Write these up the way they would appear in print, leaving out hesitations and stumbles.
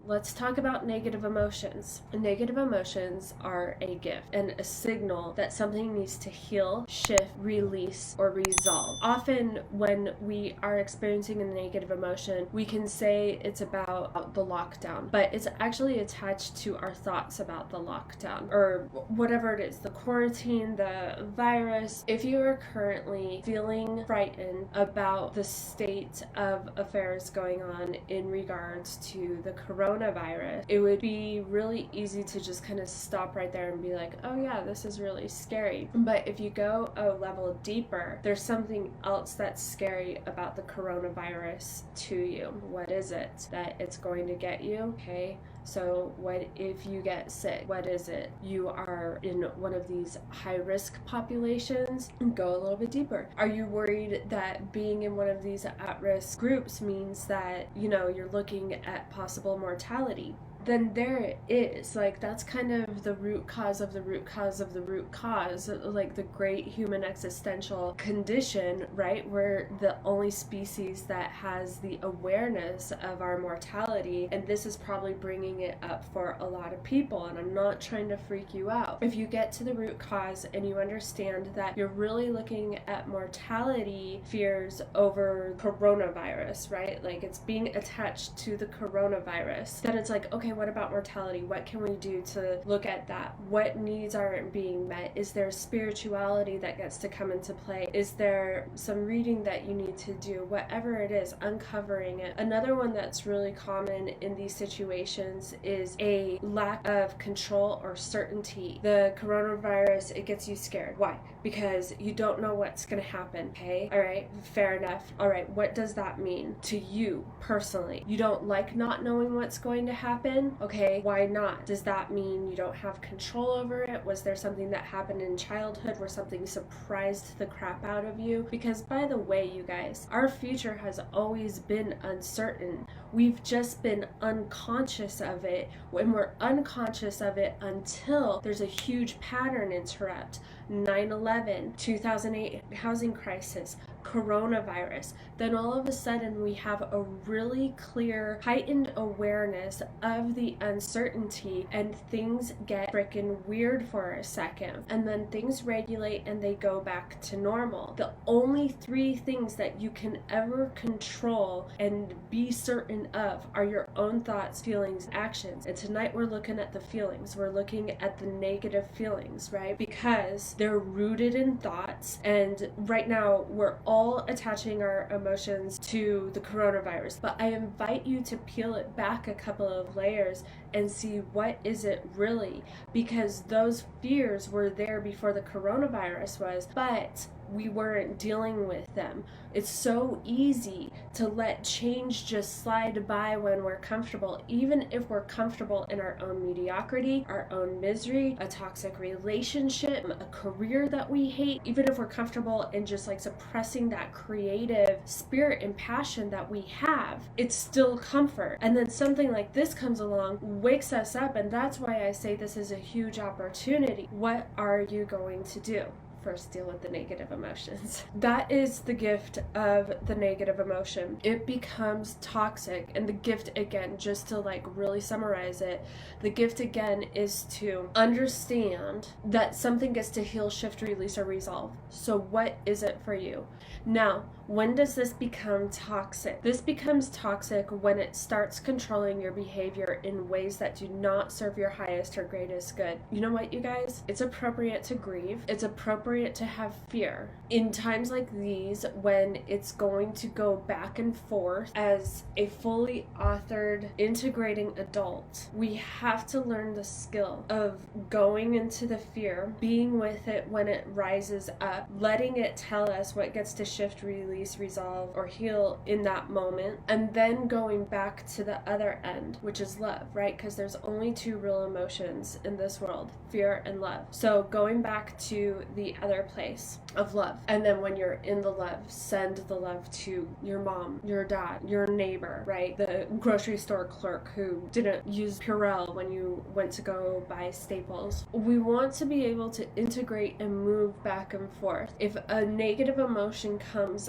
let's talk about negative emotions. Negative emotions are a gift and a signal that something needs to heal, shift, release, or resolve. Often when we are experiencing a negative emotion, we can say it's about the lockdown, but it's actually attached to our thoughts about the lockdown or whatever it is, the quarantine, the virus. If you are currently feeling frightened about the state of affairs going on in regards to the coronavirus, it would be really easy to just kind of stop right there and be like, oh yeah, this is really scary. But if you go a level deeper, there's something else that's scary about the coronavirus to you. What is it? That it's going to get you? Okay. So what if you get sick? What is it? You are in one of these high-risk populations? Go a little bit deeper. Are you worried that being in one of these at-risk groups means that, you're looking at possible mortality? Then there it is. Like, that's kind of the root cause of the root cause of the root cause, like the great human existential condition, right? We're the only species that has the awareness of our mortality, and this is probably bringing it up for a lot of people, and I'm not trying to freak you out. If you get to the root cause and you understand that you're really looking at mortality fears over coronavirus, right? Like, it's being attached to the coronavirus, then it's like, okay, what about mortality? What can we do to look at that? What needs aren't being met? Is there spirituality that gets to come into play? Is there some reading that you need to do? Whatever it is, uncovering it. Another one that's really common in these situations is a lack of control or certainty. The coronavirus, it gets you scared. Why? Because you don't know what's going to happen, okay? All right, fair enough. All right, what does that mean to you personally? You don't like not knowing what's going to happen? Okay, why not? Does that mean you don't have control over it? Was there something that happened in childhood where something surprised the crap out of you? Because by the way, you guys, our future has always been uncertain. We've just been unconscious of it. When we're unconscious of it until there's a huge pattern interrupt. 9/11, 2008 housing crisis, coronavirus, then all of a sudden we have a really clear, heightened awareness of the uncertainty, and things get freaking weird for a second, and then things regulate and they go back to normal. The only three things that you can ever control and be certain of are your own thoughts, feelings, actions. And tonight we're looking at the feelings. We're looking at the negative feelings, right? Because they're rooted in thoughts, and right now we're all attaching our emotions to the coronavirus, but I invite you to peel it back a couple of layers and see what is it really, because those fears were there before the coronavirus was, but we weren't dealing with them. It's so easy to let change just slide by when we're comfortable, even if we're comfortable in our own mediocrity, our own misery, a toxic relationship, a career that we hate. Even if we're comfortable in just like suppressing that creative spirit and passion that we have, it's still comfort. And then something like this comes along, wakes us up, and that's why I say this is a huge opportunity. What are you going to do? First, deal with the negative emotions. That is the gift of the negative emotion. It becomes toxic, and the gift, again, just to like really summarize it, the gift again is to understand that something gets to heal, shift, release, or resolve. So what is it for you? Now, when does this become toxic? This becomes toxic when it starts controlling your behavior in ways that do not serve your highest or greatest good. You know what, you guys? It's appropriate to grieve. It's appropriate to have fear. In times like these, when it's going to go back and forth as a fully authored, integrating adult, we have to learn the skill of going into the fear, being with it when it rises up, letting it tell us what gets to shift, release, resolve, or heal in that moment, and then going back to the other end, which is love, right? Because there's only two real emotions in this world, fear and love. So going back to the other place of love, and then when you're in the love, send the love to your mom, your dad, your neighbor, right? The grocery store clerk who didn't use Purell when you went to go buy staples. We want to be able to integrate and move back and forth. If a negative emotion comes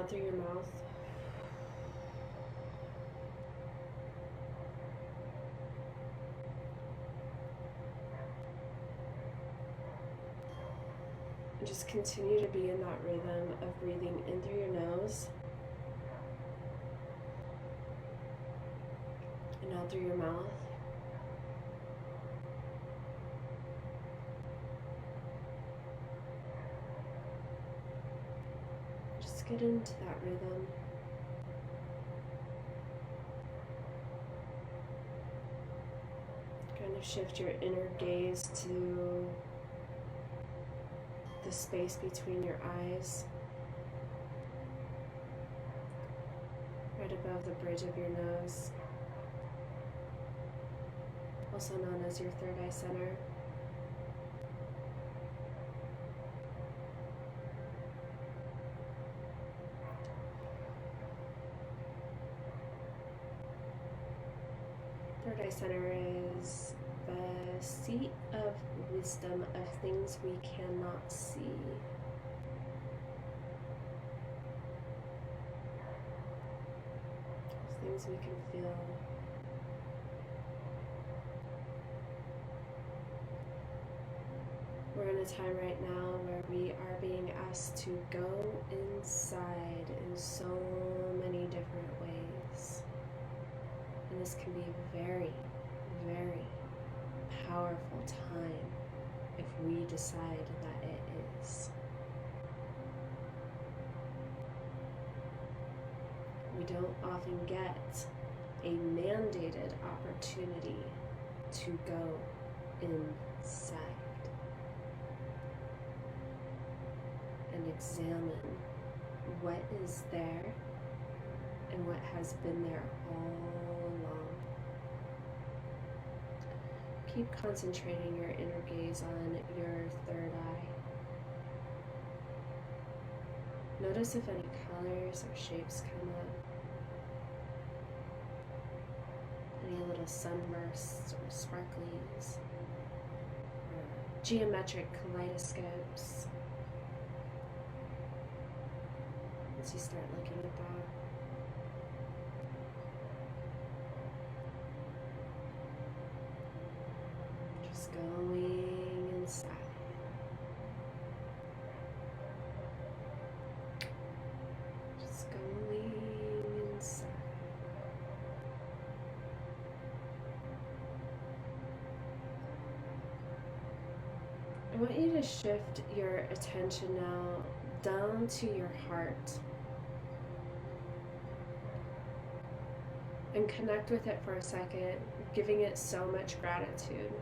And out through your mouth. And just continue to be in that rhythm of breathing in through your nose and out through your mouth. Just get into that rhythm. Kind of shift your inner gaze to the space between your eyes, right above the bridge of your nose, also known as your third eye center. Third eye center is the seat of wisdom of things we cannot see. Things we can feel. We're in a time right now where we are being asked to go inside in so many different ways. And this can be a very, very powerful time if we decide that it is. We don't often get a mandated opportunity to go inside and examine what is there and what has been there all along. Keep concentrating your inner gaze on your third eye. Notice if any colors or shapes come up. Any little sunbursts or sparklies, or geometric kaleidoscopes. Once you start looking at that, just going inside. Just going inside. I want you to shift your attention now down to your heart and connect with it for a second, giving it so much gratitude,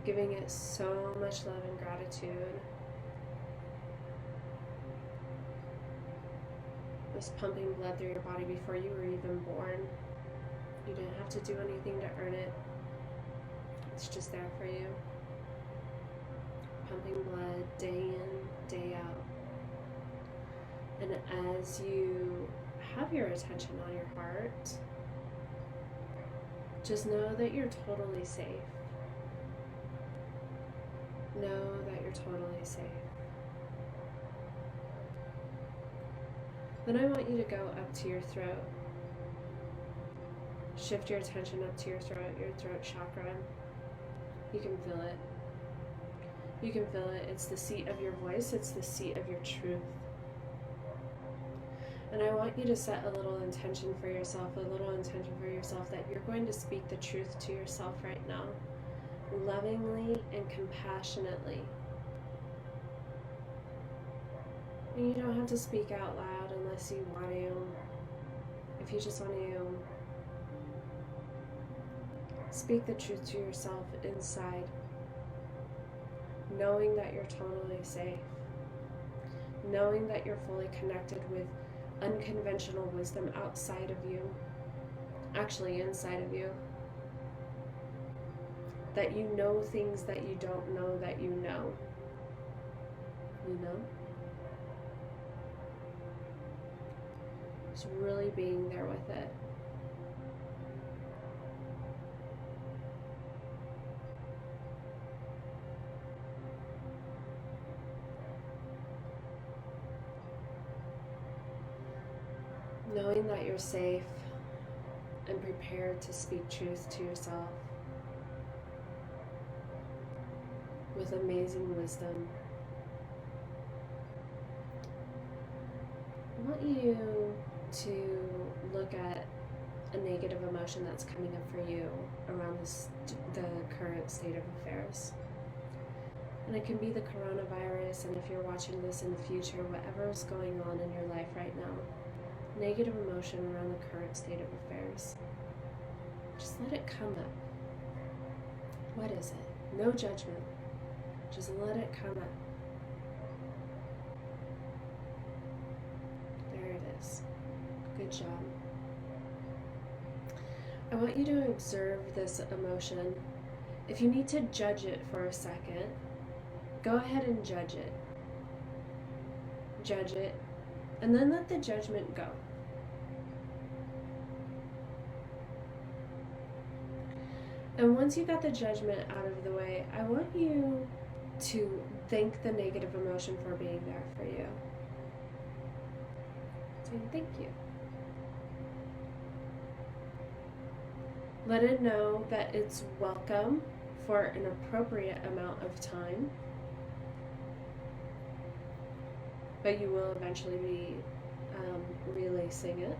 giving it so much love and gratitude. It was pumping blood through your body before you were even born. You didn't have to do anything to earn it. It's just there for you. Pumping blood day in, day out. And as you have your attention on your heart, just know that you're totally safe. Know that you're totally safe. Then I want you to go up to your throat. Shift your attention up to your throat chakra. You can feel it. You can feel it. It's the seat of your voice. It's the seat of your truth. And I want you to set a little intention for yourself, that you're going to speak the truth to yourself right now, lovingly and compassionately. And you don't have to speak out loud unless you want to. If you just want to speak the truth to yourself inside, knowing that you're totally safe, knowing that you're fully connected with unconventional wisdom outside of you, actually inside of you, that you know things that you don't know that you know. You know? Just really being there with it. knowing that you're safe and prepared to speak truth to yourself with amazing wisdom. I want you to look at a negative emotion that's coming up for you around the current state of affairs. And it can be the coronavirus, and if you're watching this in the future, whatever is going on in your life right now, negative emotion around the current state of affairs. Just let it come up. What is it? No judgment. Just let it come up. There it is. Good job. I want you to observe this emotion. If you need to judge it for a second, go ahead and judge it. Judge it, and then let the judgment go. And once you got the judgment out of the way, I want you to thank the negative emotion for being there for you. Saying thank you. Let it know that it's welcome for an appropriate amount of time, but you will eventually be releasing it.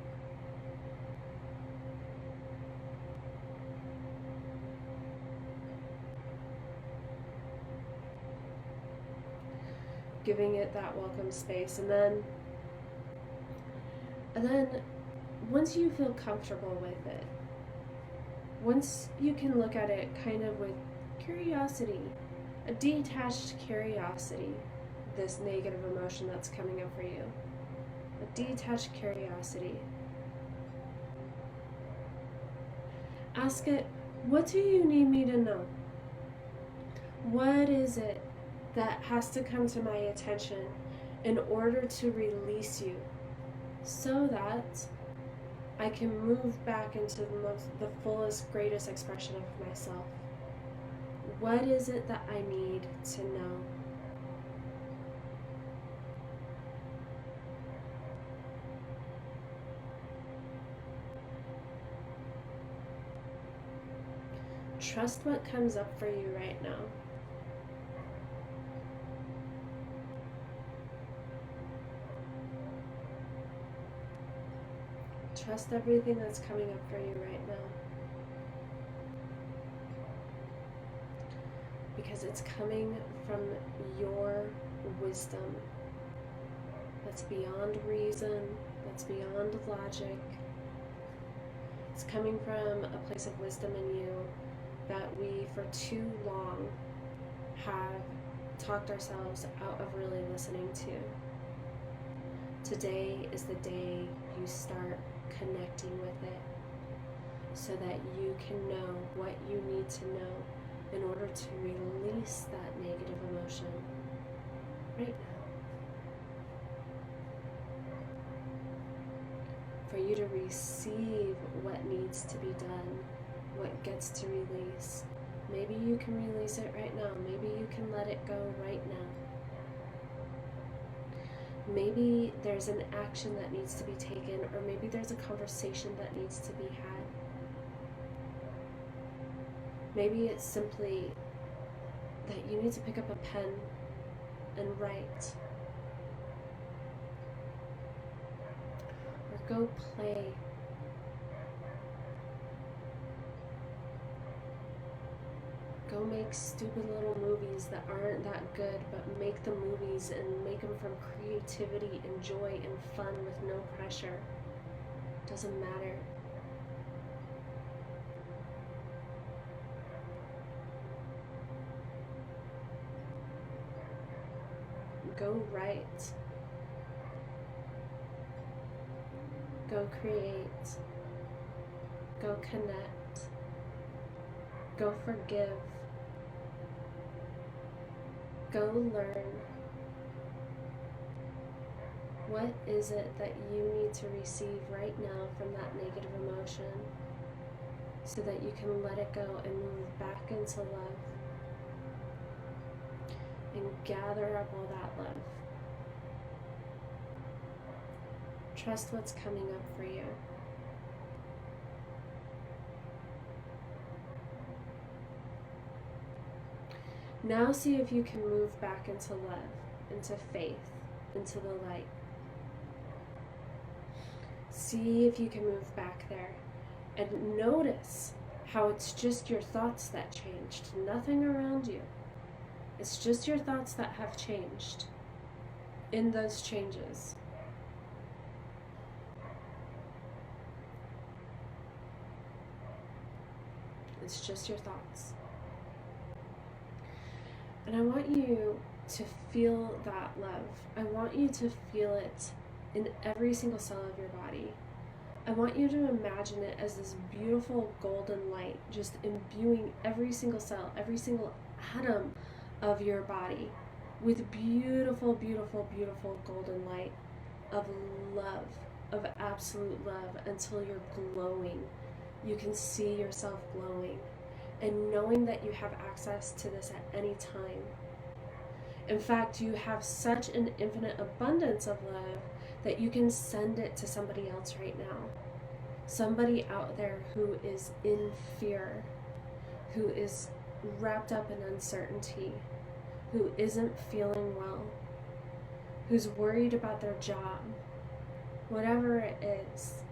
Giving it that welcome space, and then once you feel comfortable with it, once you can look at it kind of with curiosity, a detached curiosity, this negative emotion that's coming up for you, a detached curiosity, ask it, what do you need me to know? What is it that has to come to my attention in order to release you so that I can move back into the fullest, greatest expression of myself? What is it that I need to know? Trust what comes up for you right now. Trust everything that's coming up for you right now. Because it's coming from your wisdom. That's beyond reason, that's beyond logic. It's coming from a place of wisdom in you that we, for too long, have talked ourselves out of really listening to. Today is the day you start connecting with it so that you can know what you need to know in order to release that negative emotion right now. For you to receive what needs to be done, what gets to release. Maybe you can release it right now. Maybe you can let it go right now. Maybe there's an action that needs to be taken, or maybe there's a conversation that needs to be had. Maybe it's simply that you need to pick up a pen and write. Or go play. Go make stupid little movies that aren't that good, but make the movies and make them from creativity and joy and fun with no pressure. Doesn't matter. Go write. Go create. Go connect. Go forgive. Go learn. What is it that you need to receive right now from that negative emotion so that you can let it go and move back into love and gather up all that love Trust what's coming up for you. Now see if you can move back into love, into faith, into the light. See if you can move back there. And notice how it's just your thoughts that changed, nothing around you. It's just your thoughts that have changed in those changes. It's just your thoughts. And I want you to feel that love. I want you to feel it in every single cell of your body. I want you to imagine it as this beautiful golden light, just imbuing every single cell, every single atom of your body with beautiful, beautiful, beautiful golden light of love, of absolute love, until you're glowing. You can see yourself glowing, and knowing that you have access to this at any time. In fact, you have such an infinite abundance of love that you can send it to somebody else right now. Somebody out there who is in fear, who is wrapped up in uncertainty, who isn't feeling well, who's worried about their job, whatever it is,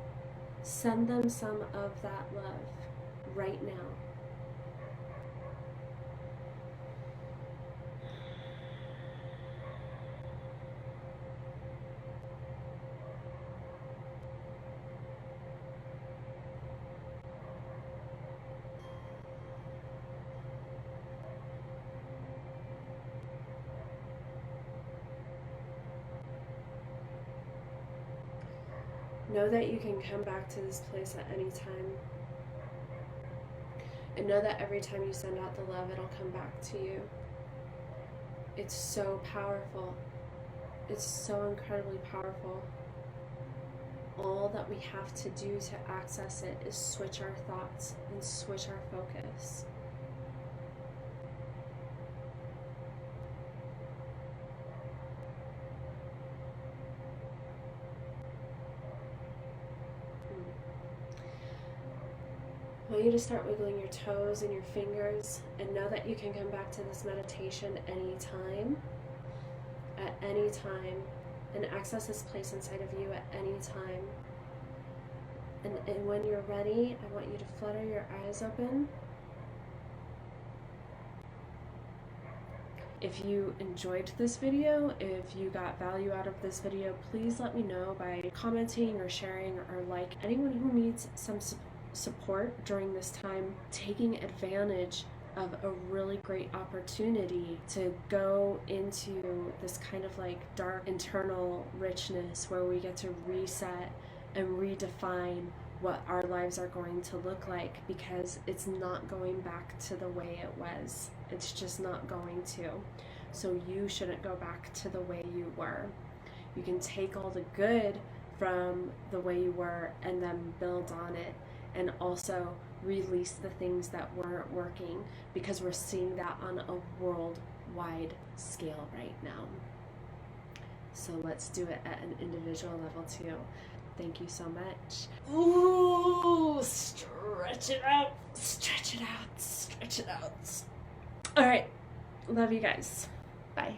send them some of that love right now. Know that you can come back to this place at any time. And know that every time you send out the love, it'll come back to you. It's so powerful. It's so incredibly powerful. All that we have to do to access it is switch our thoughts and switch our focus. I want you to start wiggling your toes and your fingers, and know that you can come back to this meditation anytime, at any time, and access this place inside of you at any time. And when you're ready, I want you to flutter your eyes open. If you enjoyed this video, if you got value out of this video, please let me know by commenting or sharing or like. Anyone who needs some support during this time, taking advantage of a really great opportunity to go into this kind of like dark internal richness where we get to reset and redefine what our lives are going to look like, because it's not going back to the way it was. It's just not going to. So you shouldn't go back to the way you were. You can take all the good from the way you were and then build on it, and also release the things that weren't working, because we're seeing that on a worldwide scale right now. So let's do it at an individual level too. Thank you so much. Ooh, stretch it out, stretch it out, stretch it out. All right, love you guys. Bye.